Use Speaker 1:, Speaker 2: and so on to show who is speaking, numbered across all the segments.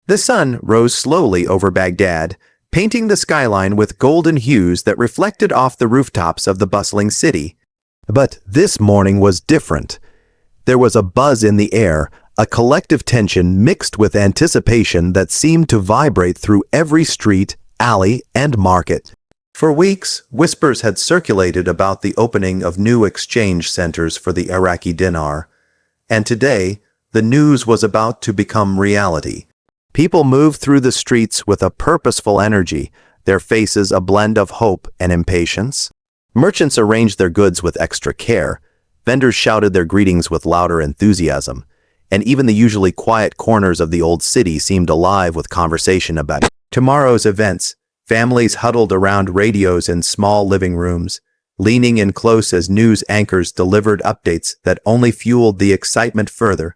Speaker 1: The sun rose slowly over Baghdad, painting the skyline with golden hues that reflected off the rooftops of the bustling city. But this morning was different. There was a buzz in the air, a collective tension mixed with anticipation that seemed to vibrate through every street, alley, and market. For weeks, whispers had circulated about the opening of new exchange centers for the Iraqi dinar, and today, the news was about to become reality. People moved through the streets with a purposeful energy, their faces a blend of hope and impatience. Merchants arranged their goods with extra care, vendors shouted their greetings with louder enthusiasm, and even the usually quiet corners of the old city seemed alive with conversation about tomorrow's events. Families huddled around radios in small living rooms, leaning in close as news anchors delivered updates that only fueled the excitement further.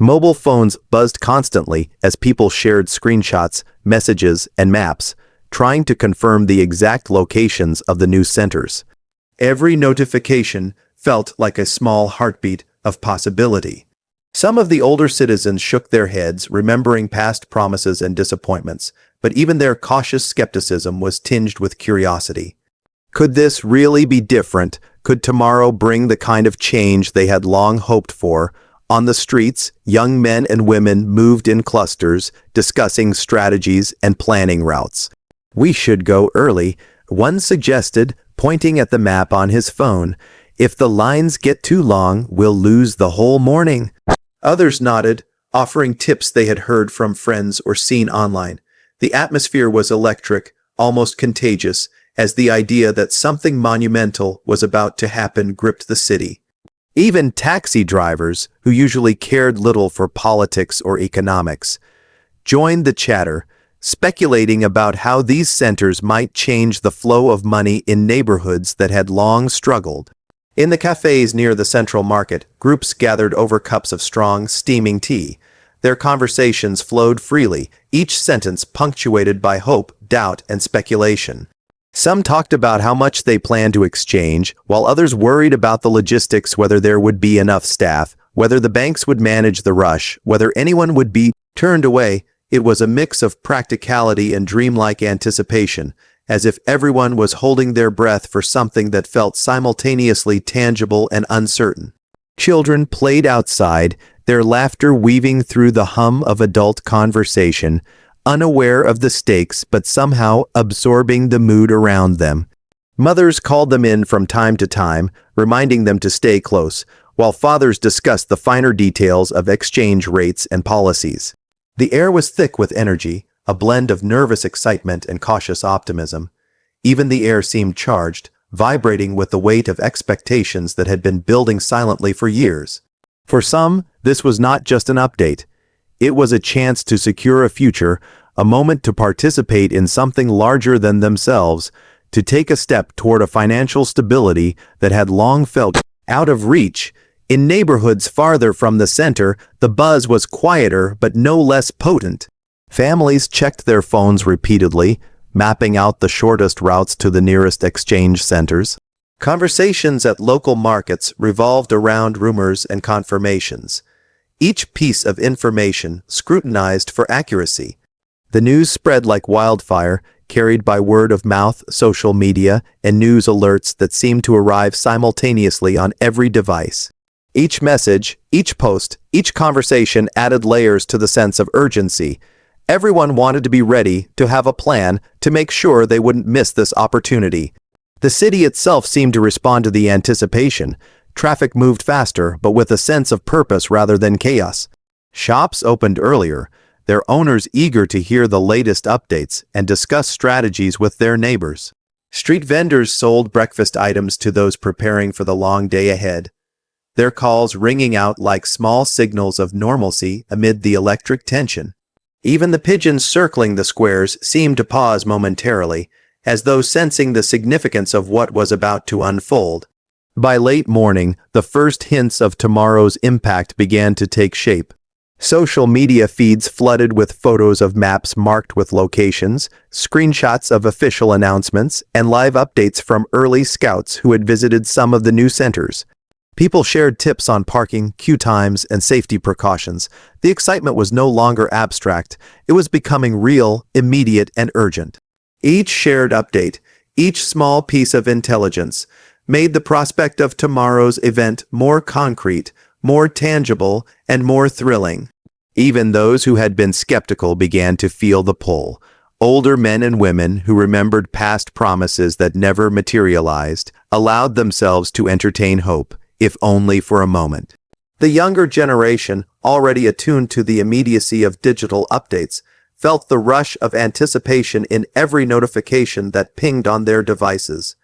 Speaker 1: Mobile phones buzzed constantly as people shared screenshots, messages, and maps, trying to confirm the exact locations of the new centers. Every notification felt like a small heartbeat of possibility. Some of the older citizens shook their heads, remembering past promises and disappointments, but even their cautious skepticism was tinged with curiosity. Could this really be different? Could tomorrow bring the kind of change they had long hoped for? On the streets, young men and women moved in clusters, discussing strategies and planning routes. "We should go early," one suggested, pointing at the map on his phone. "If the lines get too long, we'll lose the whole morning." Others nodded, offering tips they had heard from friends or seen online. The atmosphere was electric, almost contagious, as the idea that something monumental was about to happen gripped the city. Even taxi drivers, who usually cared little for politics or economics, joined the chatter, speculating about how these centers might change the flow of money in neighborhoods that had long struggled. In the cafes near the central market, groups gathered over cups of strong, steaming tea. Their conversations flowed freely, each sentence punctuated by hope, doubt, and speculation. Some talked about how much they planned to exchange, while others worried about the logistics, whether there would be enough staff, whether the banks would manage the rush, whether anyone would be turned away. It was a mix of practicality and dreamlike anticipation, as if everyone was holding their breath for something that felt simultaneously tangible and uncertain. Children played outside, their laughter weaving through the hum of adult conversation, unaware of the stakes but somehow absorbing the mood around them. Mothers called them in from time to time, reminding them to stay close, while fathers discussed the finer details of exchange rates and policies. The air was thick with energy, a blend of nervous excitement and cautious optimism. Even the air seemed charged, vibrating with the weight of expectations that had been building silently for years. For some, this was not just an update. It was a chance to secure a future, a moment to participate in something larger than themselves, to take a step toward a financial stability that had long felt out of reach. In neighborhoods farther from the center, the buzz was quieter but no less potent. Families checked their phones repeatedly, mapping out the shortest routes to the nearest exchange centers. Conversations at local markets revolved around rumors and confirmations, each piece of information scrutinized for accuracy. The news spread like wildfire, carried by word of mouth, social media, and news alerts that seemed to arrive simultaneously on every device. Each message, each post, each conversation added layers to the sense of urgency. Everyone wanted to be ready, to have a plan, to make sure they wouldn't miss this opportunity. The city itself seemed to respond to the anticipation. Traffic moved faster, but with a sense of purpose rather than chaos. Shops opened earlier, their owners eager to hear the latest updates and discuss strategies with their neighbors. Street vendors sold breakfast items to those preparing for the long day ahead, their calls ringing out like small signals of normalcy amid the electric tension. Even the pigeons circling the squares seemed to pause momentarily, as though sensing the significance of what was about to unfold. By late morning, the first hints of tomorrow's impact began to take shape. Social media feeds flooded with photos of maps marked with locations, screenshots of official announcements, and live updates from early scouts who had visited some of the new centers. People shared tips on parking, queue times, and safety precautions. The excitement was no longer abstract. It was becoming real, immediate, and urgent. Each shared update, each small piece of intelligence, made the prospect of tomorrow's event more concrete, more tangible, and more thrilling. Even those who had been skeptical began to feel the pull. Older men and women who remembered past promises that never materialized allowed themselves to entertain hope, if only for a moment. The younger generation, already attuned to the immediacy of digital updates, felt the rush of anticipation in every notification that pinged on their devices.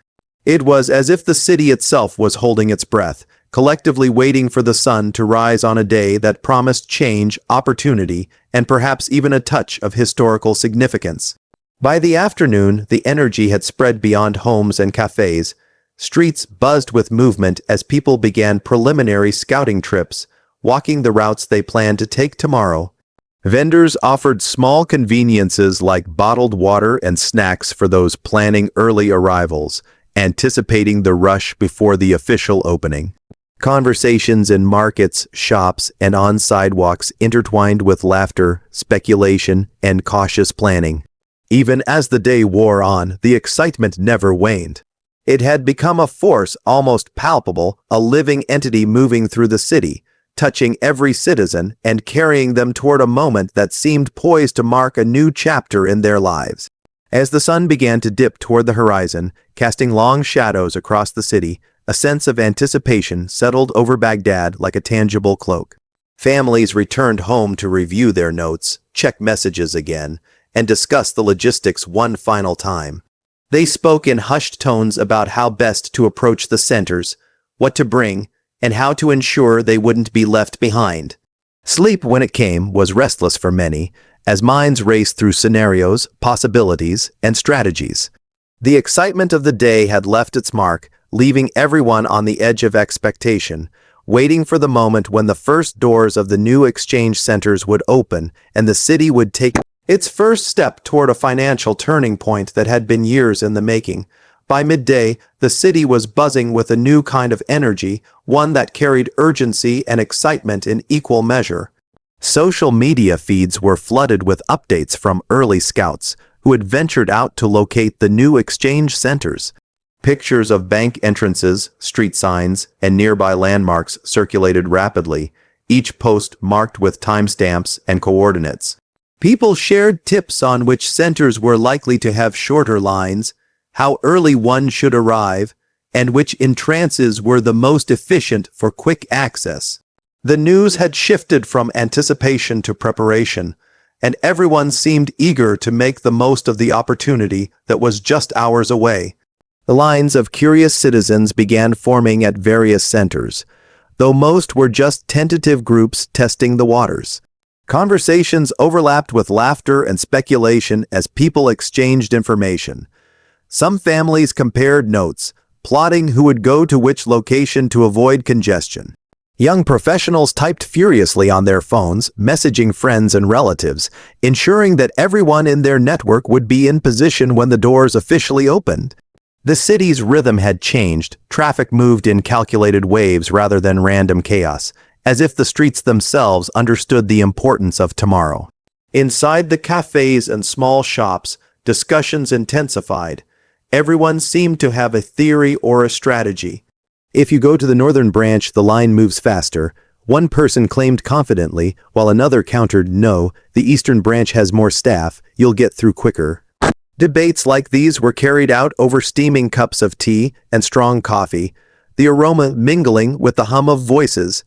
Speaker 1: It was as if the city itself was holding its breath, collectively waiting for the sun to rise on a day that promised change, opportunity, and perhaps even a touch of historical significance. By the afternoon, the energy had spread beyond homes and cafes. Streets buzzed with movement as people began preliminary scouting trips, walking the routes they planned to take tomorrow. Vendors offered small conveniences like bottled water and snacks for those planning early arrivals, anticipating the rush before the official opening. Conversations in markets, shops, and on sidewalks intertwined with laughter, speculation, and cautious planning. Even as the day wore on, the excitement never waned. It had become a force almost palpable, a living entity moving through the city, touching every citizen and carrying them toward a moment that seemed poised to mark a new chapter in their lives. As the sun began to dip toward the horizon, casting long shadows across the city, a sense of anticipation settled over Baghdad like a tangible cloak. Families returned home to review their notes, check messages again, and discuss the logistics one final time. They spoke in hushed tones about how best to approach the centers, what to bring, and how to ensure they wouldn't be left behind. Sleep, when it came, was restless for many, as minds raced through scenarios, possibilities, and strategies. The excitement of the day had left its mark, leaving everyone on the edge of expectation, waiting for the moment when the first doors of the new exchange centers would open and the city would take its first step toward a financial turning point that had been years in the making. By midday, the city was buzzing with a new kind of energy, one that carried urgency and excitement in equal measure. Social media feeds were flooded with updates from early scouts who had ventured out to locate the new exchange centers. Pictures of bank entrances, street signs, and nearby landmarks circulated rapidly, each post marked with timestamps and coordinates. People shared tips on which centers were likely to have shorter lines, how early one should arrive, and which entrances were the most efficient for quick access. The news had shifted from anticipation to preparation, and everyone seemed eager to make the most of the opportunity that was just hours away. The lines of curious citizens began forming at various centers, though most were just tentative groups testing the waters. Conversations overlapped with laughter and speculation as people exchanged information. Some families compared notes, plotting who would go to which location to avoid congestion. Young professionals typed furiously on their phones, messaging friends and relatives, ensuring that everyone in their network would be in position when the doors officially opened. The city's rhythm had changed. Traffic moved in calculated waves rather than random chaos, as if the streets themselves understood the importance of tomorrow. Inside the cafes and small shops, discussions intensified. Everyone seemed to have a theory or a strategy. If you go to the northern branch, the line moves faster. One person claimed confidently, while another countered, no, the eastern branch has more staff, you'll get through quicker. Debates like these were carried out over steaming cups of tea and strong coffee, the aroma mingling with the hum of voices.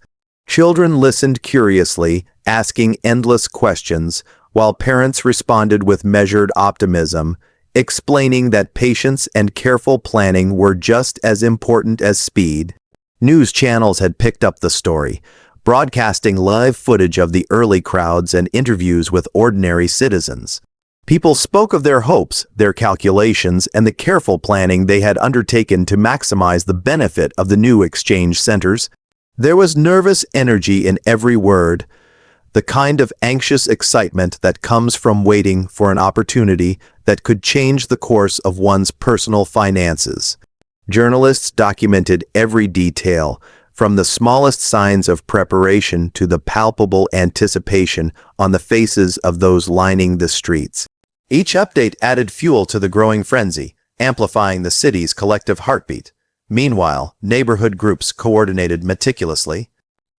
Speaker 1: Children listened curiously, asking endless questions, while parents responded with measured optimism, explaining that patience and careful planning were just as important as speed. News channels had picked up the story, broadcasting live footage of the early crowds and interviews with ordinary citizens. People spoke of their hopes, their calculations, and the careful planning they had undertaken to maximize the benefit of the new exchange centers. There was nervous energy in every word, the kind of anxious excitement that comes from waiting for an opportunity that could change the course of one's personal finances. Journalists documented every detail, from the smallest signs of preparation to the palpable anticipation on the faces of those lining the streets. Each update added fuel to the growing frenzy, amplifying the city's collective heartbeat. Meanwhile, neighborhood groups coordinated meticulously.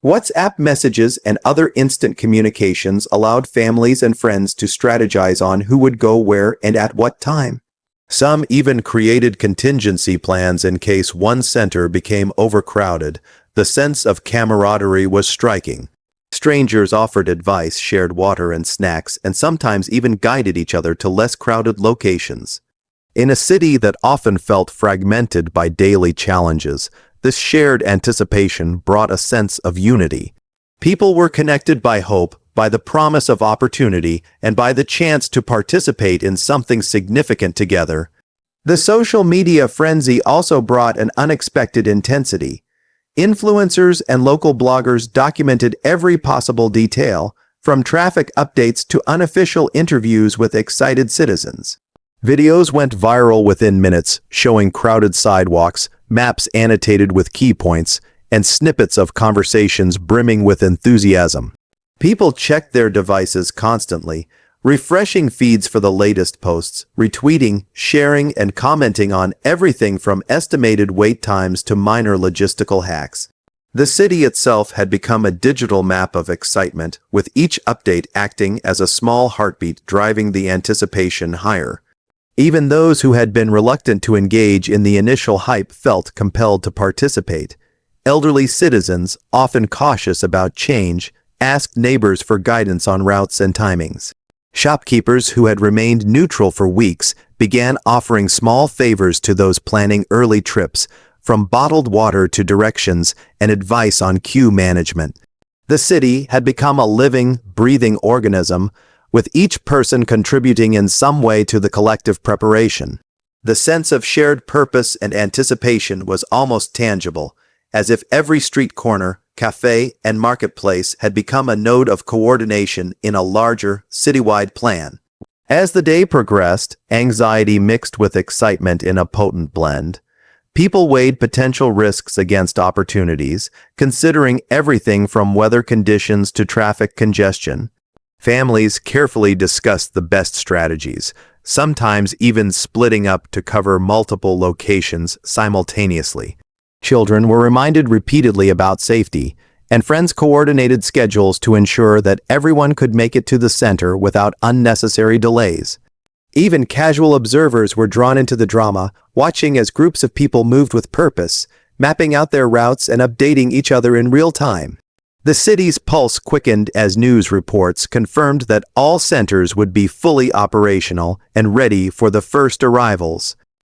Speaker 1: WhatsApp messages and other instant communications allowed families and friends to strategize on who would go where and at what time. Some even created contingency plans in case one center became overcrowded. The sense of camaraderie was striking. Strangers offered advice, shared water and snacks, and sometimes even guided each other to less crowded locations. In a city that often felt fragmented by daily challenges, this shared anticipation brought a sense of unity. People were connected by hope, by the promise of opportunity, and by the chance to participate in something significant together. The social media frenzy also brought an unexpected intensity. Influencers and local bloggers documented every possible detail, from traffic updates to unofficial interviews with excited citizens. Videos went viral within minutes, showing crowded sidewalks, maps annotated with key points, and snippets of conversations brimming with enthusiasm. People checked their devices constantly, refreshing feeds for the latest posts, retweeting, sharing, and commenting on everything from estimated wait times to minor logistical hacks. The city itself had become a digital map of excitement, with each update acting as a small heartbeat driving the anticipation higher. Even those who had been reluctant to engage in the initial hype felt compelled to participate. Elderly citizens, often cautious about change, asked neighbors for guidance on routes and timings. Shopkeepers who had remained neutral for weeks began offering small favors to those planning early trips, from bottled water to directions and advice on queue management. The city had become a living, breathing organism, with each person contributing in some way to the collective preparation. The sense of shared purpose and anticipation was almost tangible, as if every street corner, cafe, and marketplace had become a node of coordination in a larger, citywide plan. As the day progressed, anxiety mixed with excitement in a potent blend. People weighed potential risks against opportunities, considering everything from weather conditions to traffic congestion. Families carefully discussed the best strategies, sometimes even splitting up to cover multiple locations simultaneously. Children were reminded repeatedly about safety, and friends coordinated schedules to ensure that everyone could make it to the center without unnecessary delays. Even casual observers were drawn into the drama, watching as groups of people moved with purpose, mapping out their routes and updating each other in real time. The city's pulse quickened as news reports confirmed that all centers would be fully operational and ready for the first arrivals.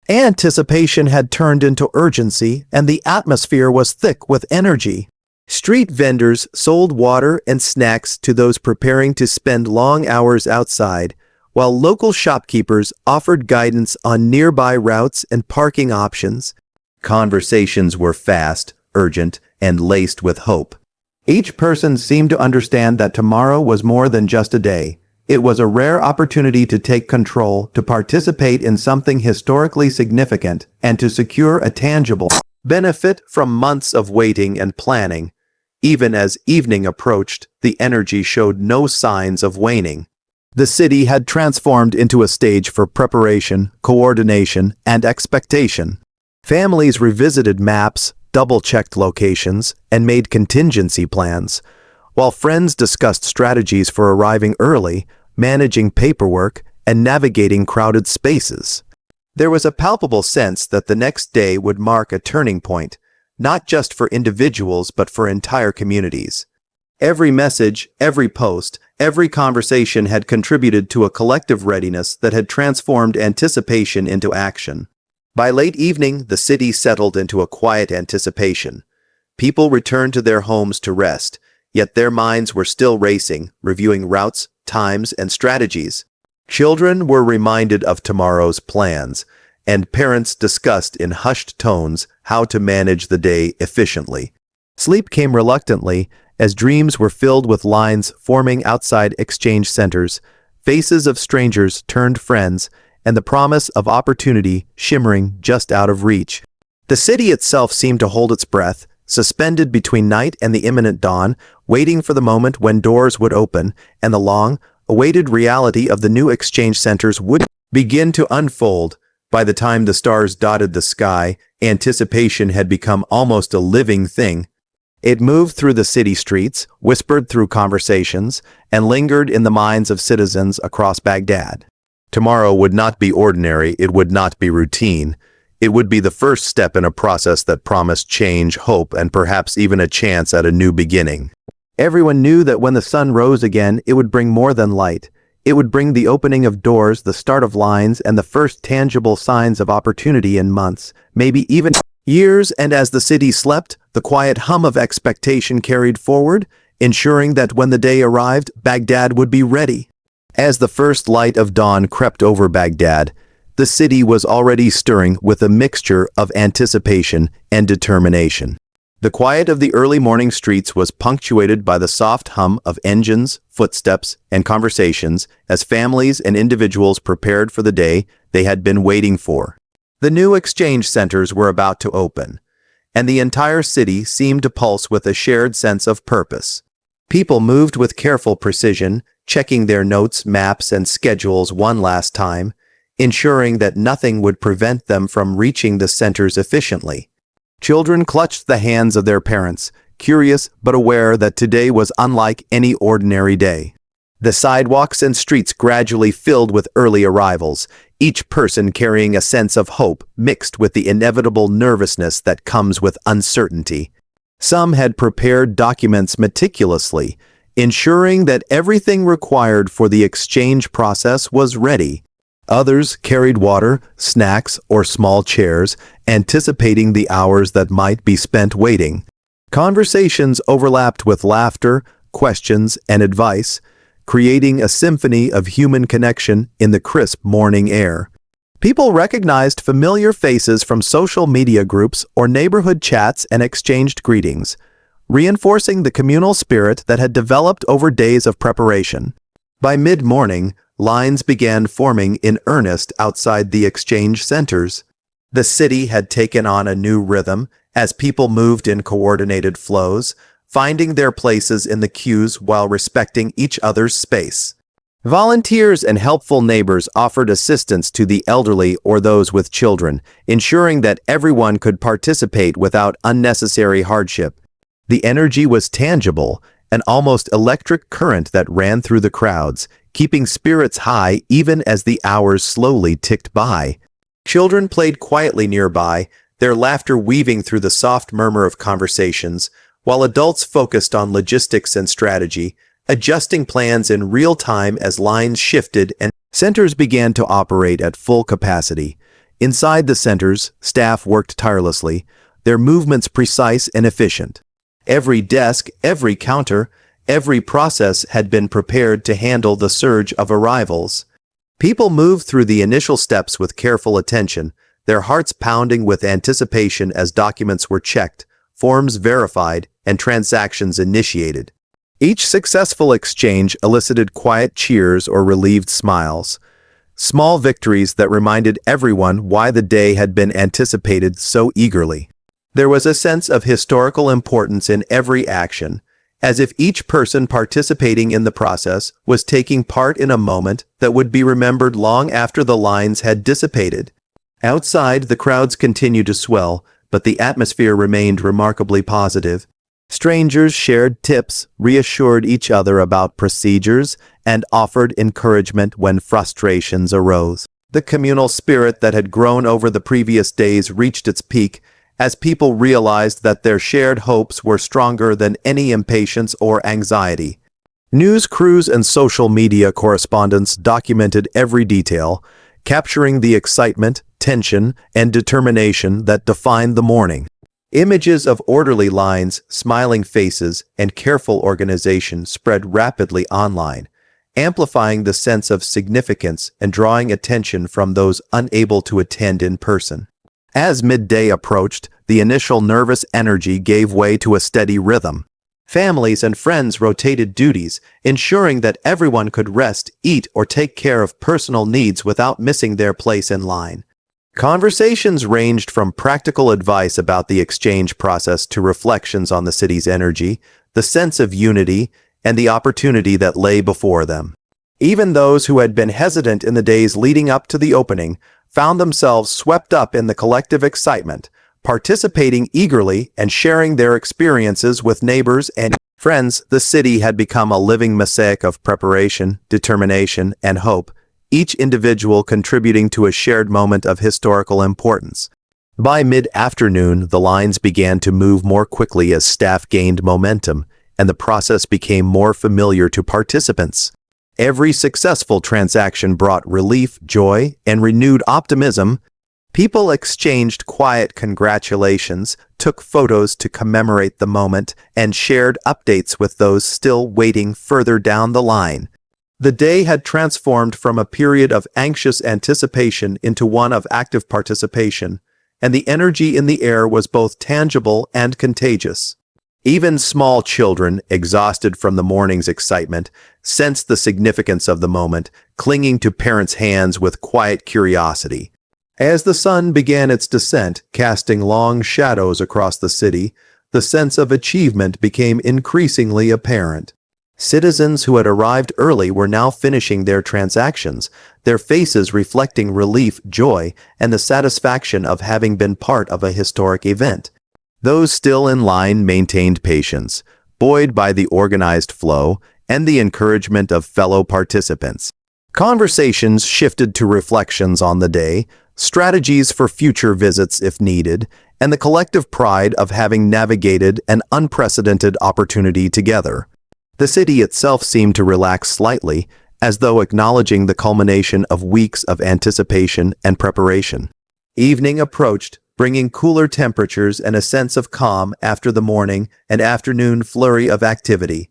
Speaker 1: Anticipation had turned into urgency, and the atmosphere was thick with energy. Street vendors sold water and snacks to those preparing to spend long hours outside, while local shopkeepers offered guidance on nearby routes and parking options. Conversations were fast, urgent, and laced with hope. Each person seemed to understand that tomorrow was more than just a day. It was a rare opportunity to take control, to participate in something historically significant, and to secure a tangible benefit from months of waiting and planning. Even as evening approached, the energy showed no signs of waning. The city had transformed into a stage for preparation, coordination, and expectation. Families revisited maps, double-checked locations, and made contingency plans, while friends discussed strategies for arriving early, managing paperwork, and navigating crowded spaces. There was a palpable sense that the next day would mark a turning point, not just for individuals but for entire communities. Every message, every post, every conversation had contributed to a collective readiness that had transformed anticipation into action. By late evening, the city settled into a quiet anticipation. People returned to their homes to rest, yet their minds were still racing, reviewing routes, times, and strategies. Children were reminded of tomorrow's plans, and parents discussed in hushed tones how to manage the day efficiently. Sleep came reluctantly, as dreams were filled with lines forming outside exchange centers, faces of strangers turned friends, and the promise of opportunity shimmering just out of reach. The city itself seemed to hold its breath, suspended between night and the imminent dawn, waiting for the moment when doors would open and the long-awaited reality of the new exchange centers would begin to unfold. By the time the stars dotted the sky, anticipation had become almost a living thing. It moved through the city streets, whispered through conversations, and lingered in the minds of citizens across Baghdad. Tomorrow would not be ordinary, it would not be routine. It would be the first step in a process that promised change, hope, and perhaps even a chance at a new beginning. Everyone knew that when the sun rose again, it would bring more than light. It would bring the opening of doors, the start of lines, and the first tangible signs of opportunity in months, maybe even years. And as the city slept, the quiet hum of expectation carried forward, ensuring that when the day arrived, Baghdad would be ready. As the first light of dawn crept over Baghdad, the city was already stirring with a mixture of anticipation and determination. The quiet of the early morning streets was punctuated by the soft hum of engines, footsteps, and conversations as families and individuals prepared for the day they had been waiting for. The new exchange centers were about to open, and the entire city seemed to pulse with a shared sense of purpose. People moved with careful precision, checking their notes, maps, and schedules one last time, ensuring that nothing would prevent them from reaching the centers efficiently. Children clutched the hands of their parents, curious but aware that today was unlike any ordinary day. The sidewalks and streets gradually filled with early arrivals, each person carrying a sense of hope mixed with the inevitable nervousness that comes with uncertainty. Some had prepared documents meticulously, ensuring that everything required for the exchange process was ready. Others carried water, snacks, or small chairs, anticipating the hours that might be spent waiting. Conversations overlapped with laughter, questions, and advice, creating a symphony of human connection in the crisp morning air. People recognized familiar faces from social media groups or neighborhood chats and exchanged greetings, reinforcing the communal spirit that had developed over days of preparation. By mid-morning, lines began forming in earnest outside the exchange centers. The city had taken on a new rhythm as people moved in coordinated flows, finding their places in the queues while respecting each other's space. Volunteers and helpful neighbors offered assistance to the elderly or those with children, ensuring that everyone could participate without unnecessary hardship. The energy was tangible, an almost electric current that ran through the crowds, keeping spirits high even as the hours slowly ticked by. Children played quietly nearby, their laughter weaving through the soft murmur of conversations, while adults focused on logistics and strategy, adjusting plans in real time as lines shifted and centers began to operate at full capacity. Inside the centers, staff worked tirelessly, their movements precise and efficient. Every desk, every counter, every process had been prepared to handle the surge of arrivals. People moved through the initial steps with careful attention, their hearts pounding with anticipation as documents were checked, forms verified, and transactions initiated. Each successful exchange elicited quiet cheers or relieved smiles, small victories that reminded everyone why the day had been anticipated so eagerly. There was a sense of historical importance in every action, as if each person participating in the process was taking part in a moment that would be remembered long after the lines had dissipated. Outside, the crowds continued to swell, but the atmosphere remained remarkably positive. Strangers shared tips, reassured each other about procedures, and offered encouragement when frustrations arose. The communal spirit that had grown over the previous days reached its peak, as people realized that their shared hopes were stronger than any impatience or anxiety. News crews and social media correspondents documented every detail, capturing the excitement, tension, and determination that defined the morning. Images of orderly lines, smiling faces, and careful organization spread rapidly online, amplifying the sense of significance and drawing attention from those unable to attend in person. As midday approached, the initial nervous energy gave way to a steady rhythm. Families and friends rotated duties, ensuring that everyone could rest, eat, or take care of personal needs without missing their place in line. Conversations ranged from practical advice about the exchange process to reflections on the city's energy, the sense of unity, and the opportunity that lay before them. Even those who had been hesitant in the days leading up to the opening found themselves swept up in the collective excitement, participating eagerly and sharing their experiences with neighbors and friends. The city had become a living mosaic of preparation, determination, and hope, each individual contributing to a shared moment of historical importance. By mid-afternoon, the lines began to move more quickly as staff gained momentum, and the process became more familiar to participants. Every successful transaction brought relief, joy, and renewed optimism. People exchanged quiet congratulations, took photos to commemorate the moment, and shared updates with those still waiting further down the line. The day had transformed from a period of anxious anticipation into one of active participation, and the energy in the air was both tangible and contagious. Even small children, exhausted from the morning's excitement, sensed the significance of the moment, clinging to parents' hands with quiet curiosity. As the sun began its descent, casting long shadows across the city, the sense of achievement became increasingly apparent. Citizens who had arrived early were now finishing their transactions, their faces reflecting relief, joy, and the satisfaction of having been part of a historic event. Those still in line maintained patience, buoyed by the organized flow and the encouragement of fellow participants. Conversations shifted to reflections on the day, strategies for future visits if needed, and the collective pride of having navigated an unprecedented opportunity together. The city itself seemed to relax slightly, as though acknowledging the culmination of weeks of anticipation and preparation. Evening approached, bringing cooler temperatures and a sense of calm after the morning and afternoon flurry of activity.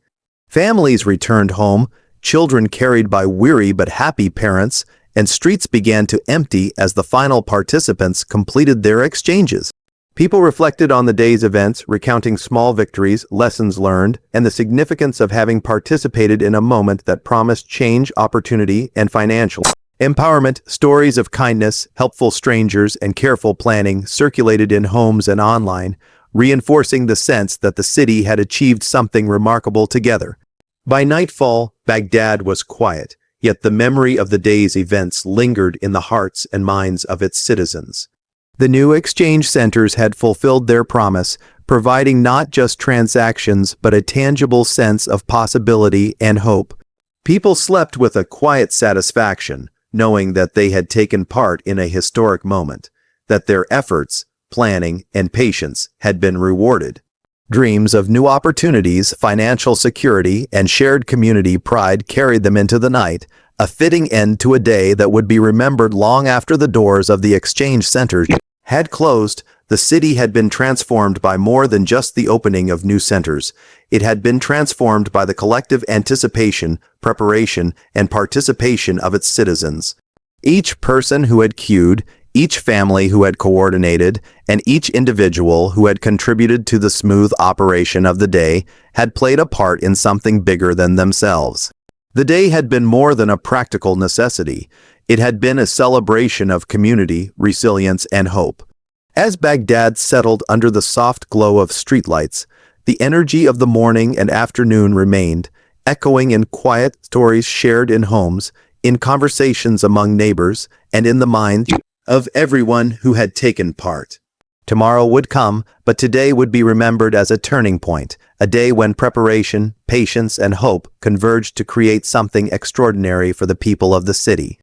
Speaker 1: Families returned home, children carried by weary but happy parents, and streets began to empty as the final participants completed their exchanges. People reflected on the day's events, recounting small victories, lessons learned, and the significance of having participated in a moment that promised change, opportunity, and financial empowerment. Stories of kindness, helpful strangers, and careful planning circulated in homes and online, reinforcing the sense that the city had achieved something remarkable together. By nightfall, Baghdad was quiet, yet the memory of the day's events lingered in the hearts and minds of its citizens. The new exchange centers had fulfilled their promise, providing not just transactions but a tangible sense of possibility and hope. People slept with a quiet satisfaction, knowing that they had taken part in a historic moment, that their efforts, planning, and patience had been rewarded. Dreams of new opportunities, financial security, and shared community pride carried them into the night, a fitting end to a day that would be remembered long after the doors of the exchange centers had closed. The city had been transformed by more than just the opening of new centers. It had been transformed by the collective anticipation, preparation, and participation of its citizens. Each person who had queued, each family who had coordinated, and each individual who had contributed to the smooth operation of the day had played a part in something bigger than themselves. The day had been more than a practical necessity. It had been a celebration of community, resilience, and hope. As Baghdad settled under the soft glow of streetlights, the energy of the morning and afternoon remained, echoing in quiet stories shared in homes, in conversations among neighbors, and in the minds of everyone who had taken part. Tomorrow would come, but today would be remembered as a turning point, a day when preparation, patience, and hope converged to create something extraordinary for the people of the city.